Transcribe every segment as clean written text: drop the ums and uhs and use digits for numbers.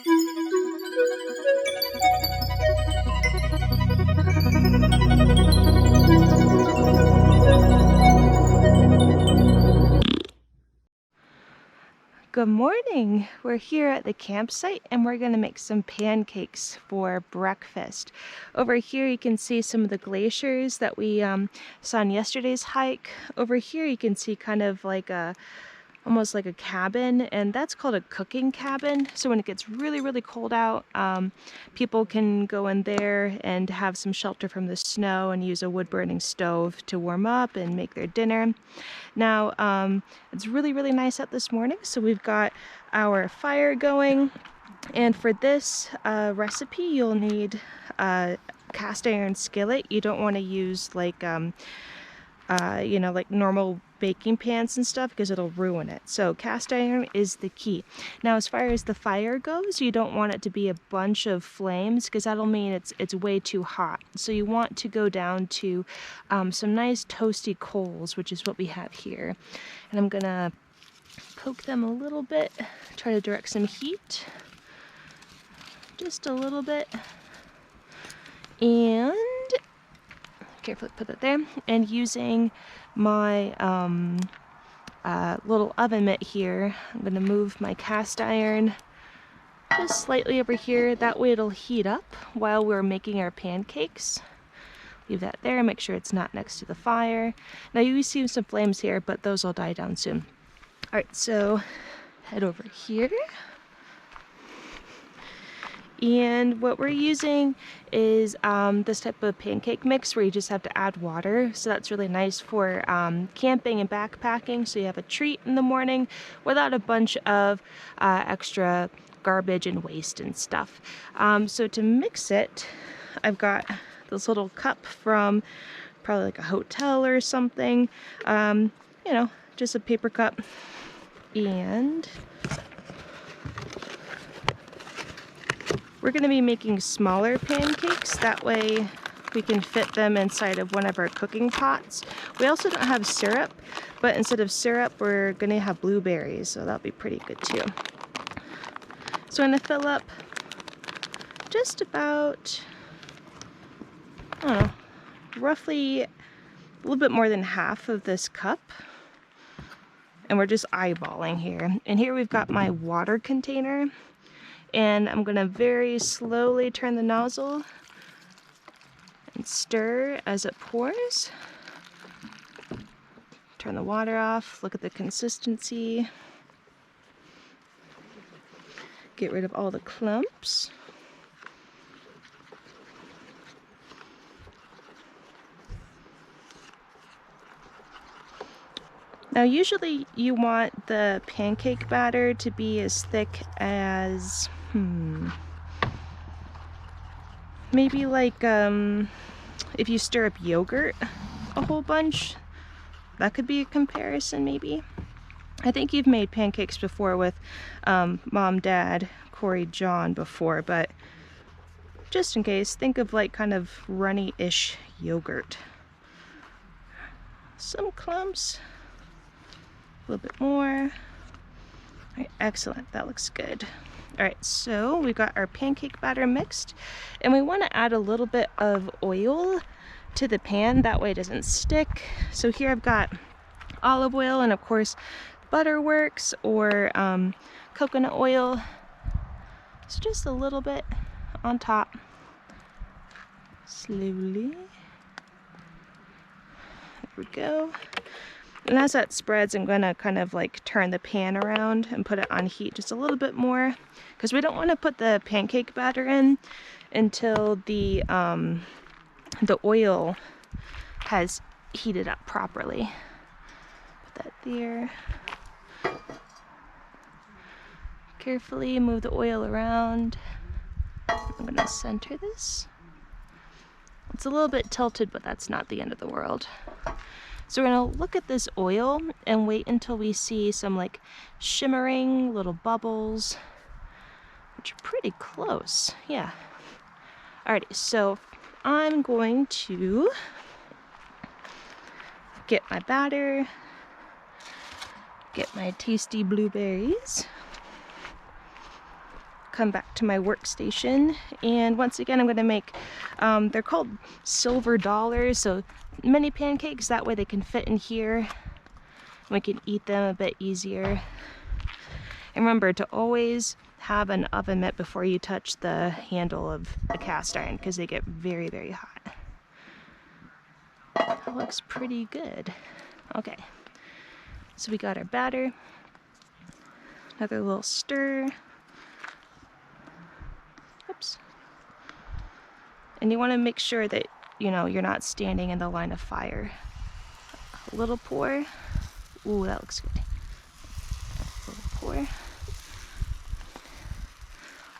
Good morning! We're here at the campsite and we're going to make some pancakes for breakfast. Over here you can see some of the glaciers that we saw on yesterday's hike. Over here you can see kind of like almost like a cabin, and that's called a cooking cabin. So when it gets really cold out, people can go in there and have some shelter from the snow and use a wood-burning stove to warm up and make their dinner. Now it's really nice out this morning, so we've got our fire going, and for this recipe you'll need a cast iron skillet. You don't want to use like you know, like normal baking pans and stuff, because it'll ruin it. So cast iron is the key. Now as far as the fire goes, you don't want it to be a bunch of flames, because that'll mean it's way too hot. So you want to go down to some nice toasty coals, which is what we have here. And I'm gonna poke them a little bit, try to direct some heat just a little bit, and carefully put it there. And using my little oven mitt here, I'm going to move my cast iron just slightly over here. That way it'll heat up while we're making our pancakes. Leave that there, make sure it's not next to the fire. Now you see some flames here, but those will die down soon. Alright, so head over here. And what we're using is this type of pancake mix where you just have to add water. So that's really nice for camping and backpacking. So you have a treat in the morning without a bunch of extra garbage and waste and stuff. So to mix it, I've got this little cup from probably like a hotel or something. You know, just a paper cup. And we're going to be making smaller pancakes. That way we can fit them inside of one of our cooking pots. We also don't have syrup, but instead of syrup, we're going to have blueberries, so that'll be pretty good too. So I'm going to fill up just about, I don't know, roughly a little bit more than half of this cup. And we're just eyeballing here. And here we've got my water container. And I'm going to very slowly turn the nozzle and stir as it pours. Turn the water off, look at the consistency. Get rid of all the clumps. Now usually you want the pancake batter to be as thick as, maybe like if you stir up yogurt a whole bunch, that could be a comparison maybe. I think you've made pancakes before with Mom, Dad, Corey, John before, but just in case, think of like kind of runny-ish yogurt. Some clumps. A little bit more. All right, excellent, that looks good. All right, so we've got our pancake batter mixed, and we want to add a little bit of oil to the pan, that way it doesn't stick. So here I've got olive oil, and of course butter works, or coconut oil. So just a little bit on top, slowly. There we go. And as that spreads, I'm gonna kind of like turn the pan around and put it on heat just a little bit more, because we don't want to put the pancake batter in until the oil has heated up properly. Put that there. Carefully move the oil around. I'm gonna center this. It's a little bit tilted, but that's not the end of the world. So we're gonna look at this oil and wait until we see some like shimmering little bubbles, which are pretty close, yeah. Alrighty, so I'm going to get my batter, get my tasty blueberries, come back to my workstation, and once again I'm going to make, they're called silver dollars, so mini pancakes, that way they can fit in here. We can eat them a bit easier. And remember to always have an oven mitt before you touch the handle of a cast iron, because they get very, very hot. That looks pretty good. Okay, so we got our batter. Another little stir. Oops. And you want to make sure that, you know, you're not standing in the line of fire. A little pour. Ooh, that looks good. A little pour.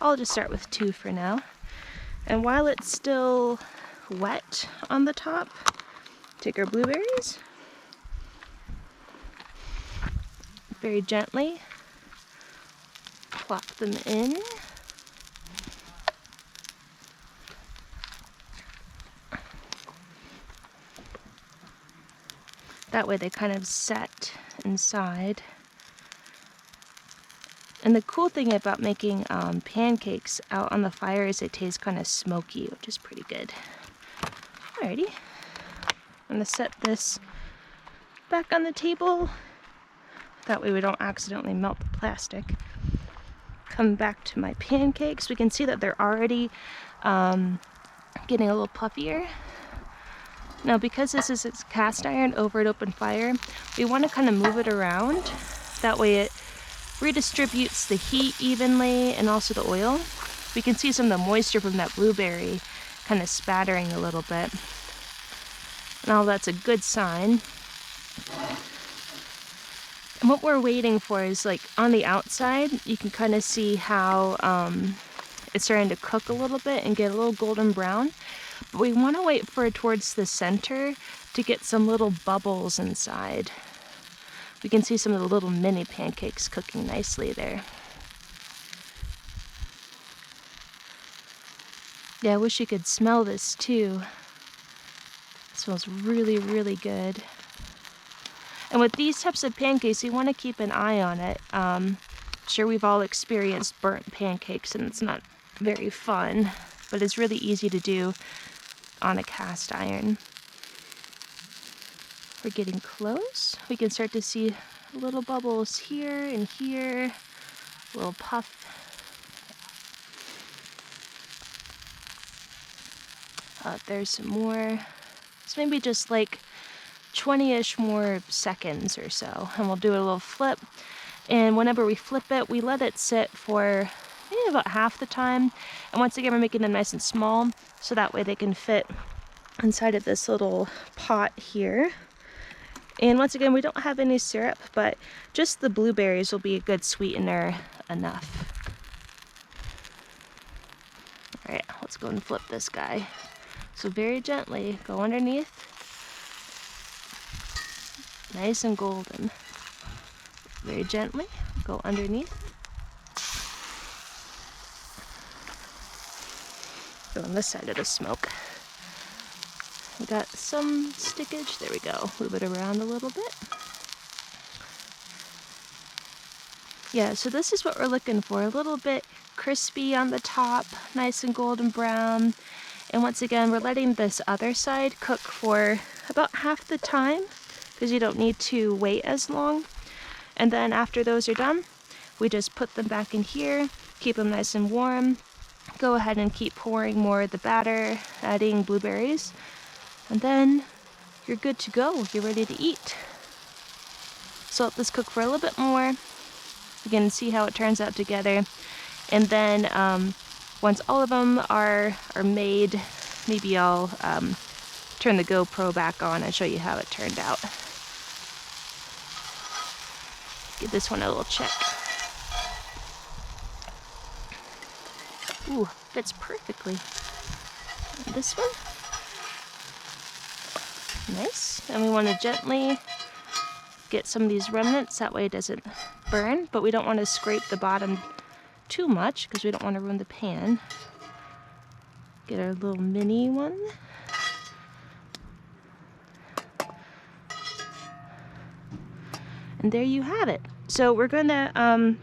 I'll just start with 2 for now. And while it's still wet on the top, take our blueberries. Very gently plop them in. That way they kind of set inside. And the cool thing about making pancakes out on the fire is it tastes kind of smoky, which is pretty good. Alrighty, I'm gonna set this back on the table. That way we don't accidentally melt the plastic. Come back to my pancakes. We can see that they're already getting a little puffier. Now, because this is cast iron over an open fire, we want to kind of move it around. That way it redistributes the heat evenly and also the oil. We can see some of the moisture from that blueberry kind of spattering a little bit. And all that's a good sign. And what we're waiting for is, like, on the outside, you can kind of see how it's starting to cook a little bit and get a little golden brown. But we want to wait for it towards the center to get some little bubbles inside. We can see some of the little mini pancakes cooking nicely there. Yeah, I wish you could smell this too. It smells really, really good. And with these types of pancakes, you want to keep an eye on it. I'm sure we've all experienced burnt pancakes, and it's not very fun, but it's really easy to do on a cast iron. We're getting close. We can start to see little bubbles here and here, a little puff. There's some more. It's maybe just like 20-ish more seconds or so, and we'll do a little flip. And whenever we flip it, we let it sit for maybe about half the time. And once again, we're making them nice and small, so that way they can fit inside of this little pot here. And once again, we don't have any syrup, but just the blueberries will be a good sweetener enough. All right, let's go and flip this guy. So very gently, go underneath. Nice and golden. Very gently, go underneath. Go on this side of the smoke. We got some stickage. There we go. Move it around a little bit. Yeah, so this is what we're looking for. A little bit crispy on the top, nice and golden brown. And once again, we're letting this other side cook for about half the time, because you don't need to wait as long. And then after those are done, we just put them back in here, keep them nice and warm. Go ahead and keep pouring more of the batter, adding blueberries, and then you're good to go. You're ready to eat. So let this cook for a little bit more. You can see how it turns out together. And then once all of them are made, maybe I'll turn the GoPro back on and show you how it turned out. Give this one a little check. Ooh, fits perfectly. And this one. Nice. And we want to gently get some of these remnants, that way it doesn't burn, but we don't want to scrape the bottom too much because we don't want to ruin the pan. Get our little mini one. And there you have it. So we're going to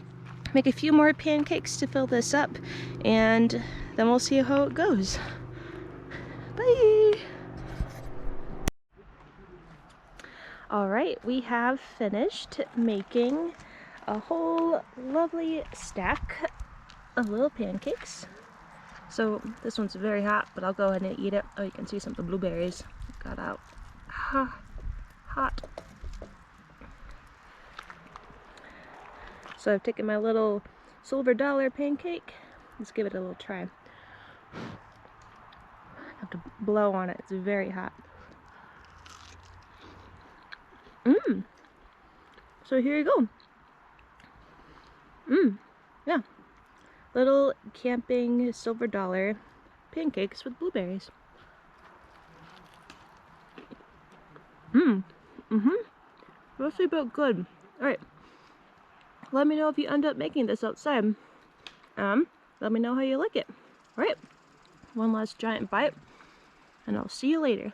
make a few more pancakes to fill this up, and then we'll see how it goes. Bye! Alright, we have finished making a whole lovely stack of little pancakes. So this one's very hot, but I'll go ahead and eat it. Oh, you can see some of the blueberries got out. Hot. So I've taken my little silver dollar pancake. Let's give it a little try. I have to blow on it. It's very hot. So here you go. Yeah. Little camping silver dollar pancakes with blueberries. Mostly about good. Alright. Let me know if you end up making this outside. Let me know how you like it. Alright. One last giant bite, and I'll see you later.